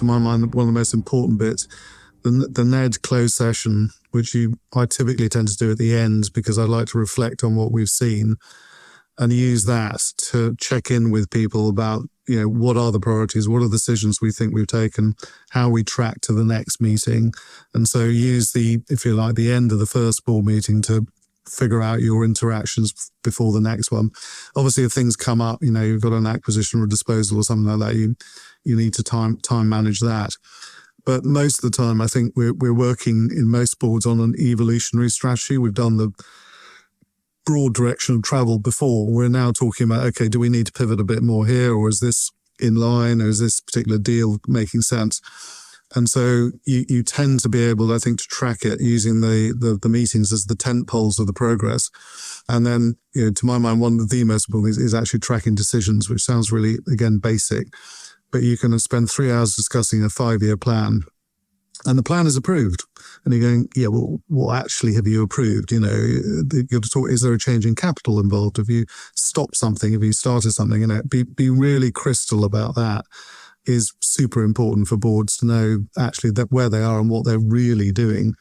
to my mind, one of the most important bits, the NED closed session, which I typically tend to do at the end because I like to reflect on what we've seen and use that to check in with people about, what are the priorities, what are the decisions we think we've taken, how we track to the next meeting. And so use the end of the first board meeting to figure out your interactions before the next one. Obviously, if things come up, you've got an acquisition or disposal or something like that, you need to time manage that. But most of the time, I think we're working in most boards on an evolutionary strategy. We've done the broad direction of travel before. We're now talking about, okay, do we need to pivot a bit more here, or is this in line, or is this particular deal making sense? And so you tend to be able, I think, to track it using the meetings as the tent poles of the progress. And then, to my mind, one of the most important is actually tracking decisions, which sounds really, again, basic. But you can spend 3 hours discussing a 5-year plan, and the plan is approved. And you're going, yeah, well, what actually have you approved? You've got to talk, is there a change in capital involved? Have you stopped something? Have you started something? Be really crystal about that is super important for boards to know actually that where they are and what they're really doing.